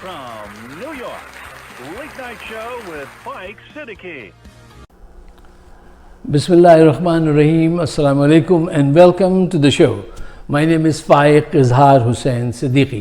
from New York, Late Night Show with Mike Siddiqui. Bismillahirrahmanirrahim. Assalamu alaikum and welcome to the show. My name is Faiq Izhar Hussain Siddiqui.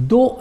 2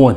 1,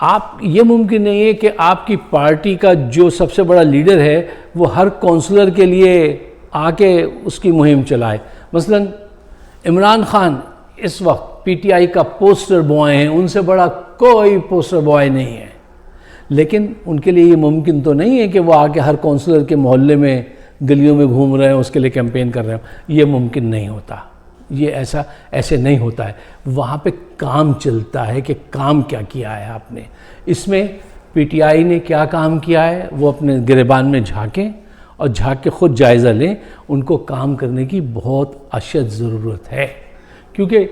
آپ یہ ممکن نہیں ہے کہ آپ کی پارٹی کا جو سب سے بڑا لیڈر ہے وہ ہر کونسلر کے لیے آ کے اس کی مہم چلائے. مثلا عمران خان اس وقت پی ٹی آئی کا پوسٹر بوائے ہیں, ان سے بڑا کوئی پوسٹر بوائے نہیں ہے, لیکن ان کے لیے یہ ممکن تو نہیں ہے کہ وہ آ کے ہر کونسلر کے محلے میں گلیوں میں گھوم رہے ہیں, اس کے لیے کیمپین کر رہے ہیں. یہ ممکن نہیں ہوتا, یہ ایسے نہیں ہوتا ہے. وہاں پہ کام چلتا ہے کہ کام کیا کیا ہے آپ نے. اس میں پی ٹی آئی نے کیا کام کیا ہے وہ اپنے گریبان میں جھانکیں اور جھانک کے خود جائزہ لیں. ان کو کام کرنے کی بہت اشد ضرورت ہے, کیونکہ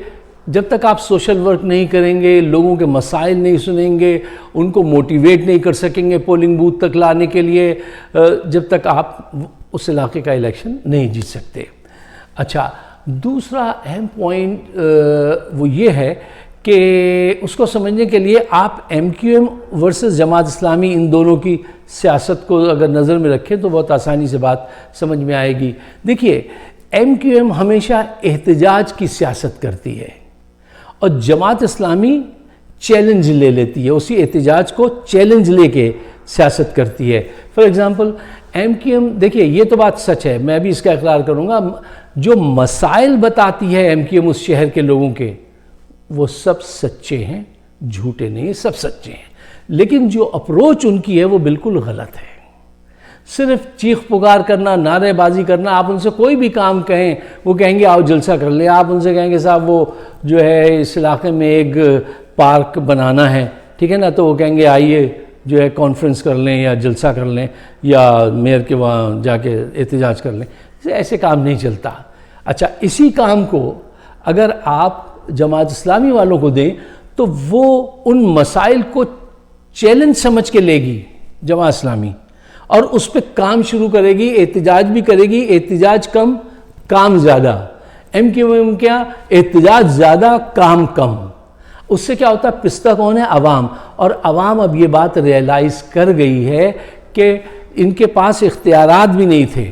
جب تک آپ سوشل ورک نہیں کریں گے, لوگوں کے مسائل نہیں سنیں گے, ان کو موٹیویٹ نہیں کر سکیں گے پولنگ بوتھ تک لانے کے لیے, جب تک آپ اس علاقے کا الیکشن نہیں جیت سکتے. اچھا, دوسرا اہم پوائنٹ وہ یہ ہے کہ اس کو سمجھنے کے لیے آپ M Q M versus Jamaat Islami ان دونوں کی سیاست کو اگر نظر میں رکھیں تو بہت آسانی سے بات سمجھ میں آئے گی. دیکھیے, ایم کیو ایم ہمیشہ احتجاج کی سیاست کرتی ہے اور جماعت اسلامی چیلنج لے لیتی ہے, اسی احتجاج کو چیلنج لے کے سیاست کرتی ہے. For example M Q M, دیکھیے یہ تو بات سچ ہے, میں بھی اس کا اقرار کروں گا, جو مسائل بتاتی ہے ایم کیو ایم اس شہر کے لوگوں کے وہ سب سچے ہیں, جھوٹے نہیں, سب سچے ہیں, لیکن جو اپروچ ان کی ہے وہ بالکل غلط ہے. صرف چیخ پکار کرنا, نعرے بازی کرنا, آپ ان سے کوئی بھی کام کہیں وہ کہیں گے آؤ جلسہ کر لیں. آپ ان سے کہیں گے صاحب وہ جو ہے اس علاقے میں ایک پارک بنانا ہے, ٹھیک ہے نا, تو وہ کہیں گے آئیے جو ہے کانفرنس کر لیں یا جلسہ کر لیں یا میئر کے وہاں جا کے احتجاج کر لیں. ایسے کام نہیں چلتا. اچھا, اسی کام کو اگر آپ جماعت اسلامی والوں کو دیں تو وہ ان مسائل کو چیلنج سمجھ کے لے گی جماعت اسلامی, اور اس پہ کام شروع کرے گی, احتجاج بھی کرے گی. احتجاج کم, کام زیادہ. ایم کیو ایم کیا, احتجاج زیادہ, کام کم. اس سے کیا ہوتا ہے, پستہ کون ہے, عوام. اور عوام اب یہ بات ریئلائز کر گئی ہے کہ ان کے پاس اختیارات بھی نہیں تھے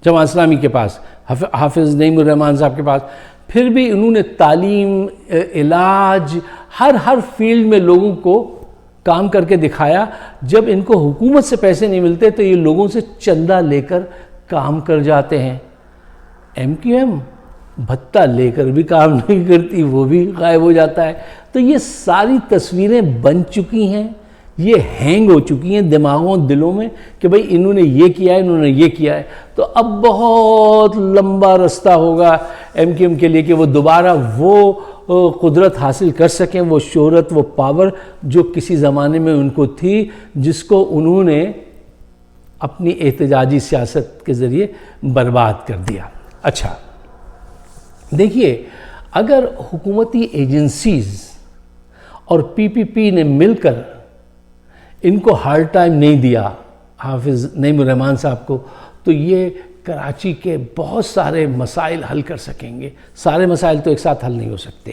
جماعت اسلامی کے پاس, حافظ نعیم الرحمان صاحب کے پاس, پھر بھی انہوں نے تعلیم, علاج, ہر فیلڈ میں لوگوں کو کام کر کے دکھایا. جب ان کو حکومت سے پیسے نہیں ملتے تو یہ لوگوں سے چندہ لے کر کام کر جاتے ہیں. ایم کیو ایم بھتہ لے کر بھی کام نہیں کرتی, وہ بھی غائب ہو جاتا ہے. تو یہ ساری تصویریں بن چکی ہیں, یہ ہینگ ہو چکی ہیں دماغوں دلوں میں کہ بھئی انہوں نے یہ کیا ہے, انہوں نے یہ کیا ہے. تو اب بہت لمبا رستہ ہوگا ایم کیو ایم کے لیے کہ وہ دوبارہ وہ قدرت حاصل کر سکیں, وہ شہرت, وہ پاور جو کسی زمانے میں ان کو تھی, جس کو انہوں نے اپنی احتجاجی سیاست کے ذریعے برباد کر دیا. اچھا دیکھیے, اگر حکومتی ایجنسیز اور پی پی پی نے مل کر ان کو ہارڈ ٹائم نہیں دیا حافظ نعیم الرحمان صاحب کو, تو یہ کراچی کے بہت سارے مسائل حل کر سکیں گے. سارے مسائل تو ایک ساتھ حل نہیں ہو سکتے.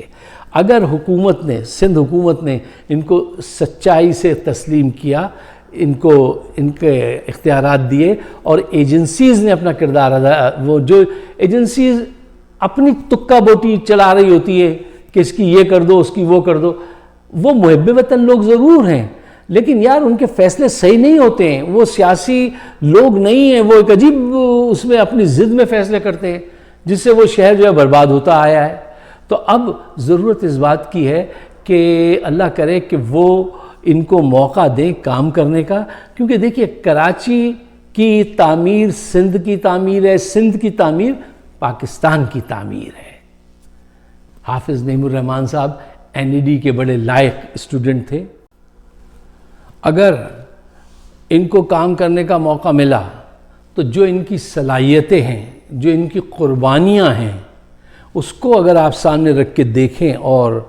اگر حکومت نے, سندھ حکومت نے ان کو سچائی سے تسلیم کیا, ان کو ان کے اختیارات دیے, اور ایجنسیز نے اپنا کردار ادا, وہ جو ایجنسیز اپنی تکہ بوٹی چلا رہی ہوتی ہے کہ اس کی یہ کر دو, اس کی وہ کر دو, وہ محب وطن لوگ ضرور ہیں, لیکن یار ان کے فیصلے صحیح نہیں ہوتے ہیں. وہ سیاسی لوگ نہیں ہیں, وہ ایک عجیب اس میں اپنی ضد میں فیصلے کرتے ہیں جس سے وہ شہر جو ہے برباد ہوتا آیا ہے. تو اب ضرورت اس بات کی ہے کہ اللہ کرے کہ وہ ان کو موقع دیں کام کرنے کا, کیونکہ دیکھیے کراچی کی تعمیر سندھ کی تعمیر ہے, سندھ کی تعمیر پاکستان کی تعمیر ہے. حافظ نعیم الرحمان صاحب این ای ڈی کے بڑے لائق اسٹوڈنٹ تھے. اگر ان کو کام کرنے کا موقع ملا تو جو ان کی صلاحیتیں ہیں, جو ان کی قربانیاں ہیں, اس کو اگر آپ سامنے رکھ کے دیکھیں اور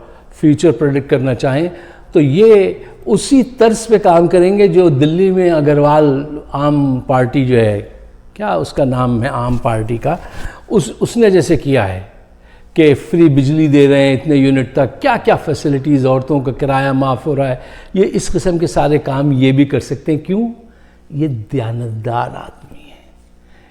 فیوچر پریڈکٹ کرنا چاہیں تو یہ اسی طرز پہ کام کریں گے جو دلی میں اگروال عام پارٹی جو ہے, کیا اس کا نام ہے عام پارٹی کا, اس نے جیسے کیا ہے کہ فری بجلی دے رہے ہیں اتنے یونٹ تک, کیا کیا فیسلٹیز, عورتوں کا کرایہ معاف ہو رہا ہے. یہ اس قسم کے سارے کام یہ بھی کر سکتے ہیں. کیوں؟ یہ دیانتدار آدمی ہیں.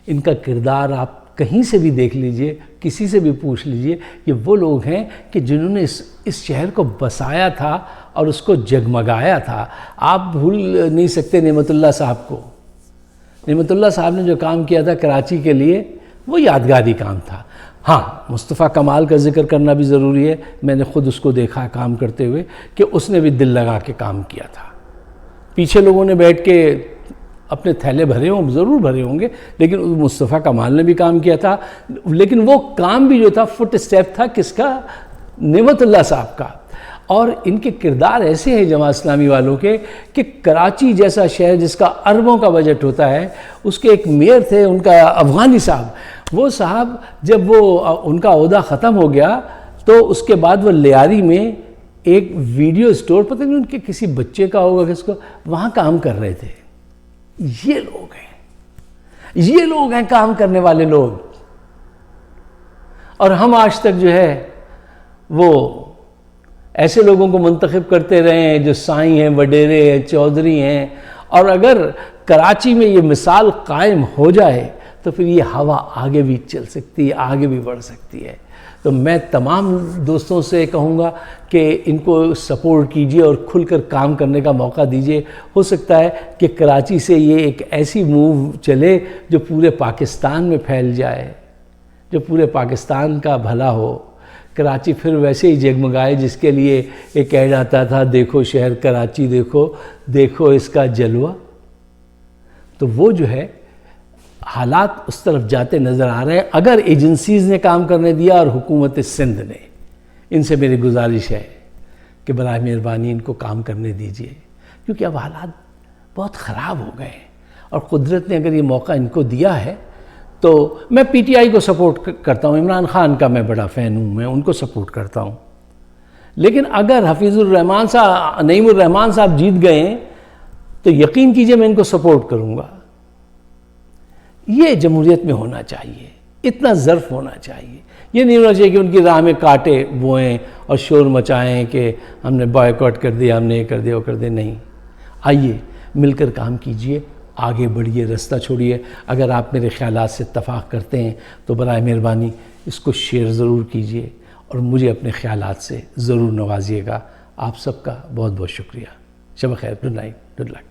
ان کا کردار آپ کہیں سے بھی دیکھ لیجئے, کسی سے بھی پوچھ لیجئے, یہ وہ لوگ ہیں کہ جنہوں نے اس شہر کو بسایا تھا اور اس کو جگمگایا تھا. آپ بھول نہیں سکتے نعمت اللہ صاحب کو. نعمت اللہ صاحب نے جو کام کیا تھا کراچی کے لیے وہ یادگاری کام تھا. ہاں مصطفیٰ کمال کا ذکر کرنا بھی ضروری ہے. میں نے خود اس کو دیکھا کام کرتے ہوئے کہ اس نے بھی دل لگا کے کام کیا تھا. پیچھے لوگوں نے بیٹھ کے اپنے تھیلے بھرے ہوں، ضرور بھرے ہوں گے، لیکن مصطفیٰ کمال نے بھی کام کیا تھا. لیکن وہ کام بھی جو تھا فٹ اسٹیپ تھا کس کا؟ نعمت اللہ صاحب کا. اور ان کے کردار ایسے ہیں جماعت اسلامی والوں کے کہ کراچی جیسا شہر جس کا اربوں کا بجٹ ہوتا ہے، اس کے ایک میئر تھے ان کا افغانی صاحب. وہ صاحب جب وہ ان کا عہدہ ختم ہو گیا تو اس کے بعد وہ لیاری میں ایک ویڈیو سٹور، پتہ نہیں ان کے کسی بچے کا ہوگا کس کو، وہاں کام کر رہے تھے. یہ لوگ ہیں کام کرنے والے لوگ. اور ہم آج تک جو ہے وہ ایسے لوگوں کو منتخب کرتے رہے ہیں جو سائیں ہیں، وڈیرے ہیں، چودھری ہیں. اور اگر کراچی میں یہ مثال قائم ہو جائے تو پھر یہ ہوا آگے بھی چل سکتی ہے، آگے بھی بڑھ سکتی ہے. تو میں تمام دوستوں سے کہوں گا کہ ان کو سپورٹ کیجئے اور کھل کر کام کرنے کا موقع دیجئے. ہو سکتا ہے کہ کراچی سے یہ ایک ایسی موو چلے جو پورے پاکستان میں پھیل جائے، جو پورے پاکستان کا بھلا ہو. کراچی پھر ویسے ہی جگمگائے جس کے لیے ایک ایڈ آتا تھا، دیکھو شہر کراچی، دیکھو اس کا جلوہ. تو وہ جو ہے حالات اس طرف جاتے نظر آ رہے ہیں. اگر ایجنسیز نے کام کرنے دیا اور حکومت سندھ نے، ان سے میری گزارش ہے کہ برائے مہربانی ان کو کام کرنے دیجئے، کیونکہ اب حالات بہت خراب ہو گئے ہیں. اور قدرت نے اگر یہ موقع ان کو دیا ہے تو میں پی ٹی آئی کو سپورٹ کرتا ہوں، عمران خان کا میں بڑا فین ہوں، میں ان کو سپورٹ کرتا ہوں. لیکن اگر حفیظ الرحمان صاحب، نعیم الرحمان صاحب جیت گئے ہیں تو یقین کیجئے میں ان کو سپورٹ کروں گا. یہ جمہوریت میں ہونا چاہیے، اتنا ظرف ہونا چاہیے. یہ نہیں ہونا چاہیے کہ ان کی راہ میں کاٹے بوئیں اور شور مچائیں کہ ہم نے بائیکاٹ کر دیا، ہم نے یہ کر دیا، وہ کر دیا. نہیں، آئیے مل کر کام کیجئے، آگے بڑھیے، رستہ چھوڑیے. اگر آپ میرے خیالات سے اتفاق کرتے ہیں تو برائے مہربانی اس کو شیئر ضرور کیجئے اور مجھے اپنے خیالات سے ضرور نوازیے گا. آپ سب کا بہت بہت شکریہ. شب خیر، گڈ نائٹ، گڈ لک.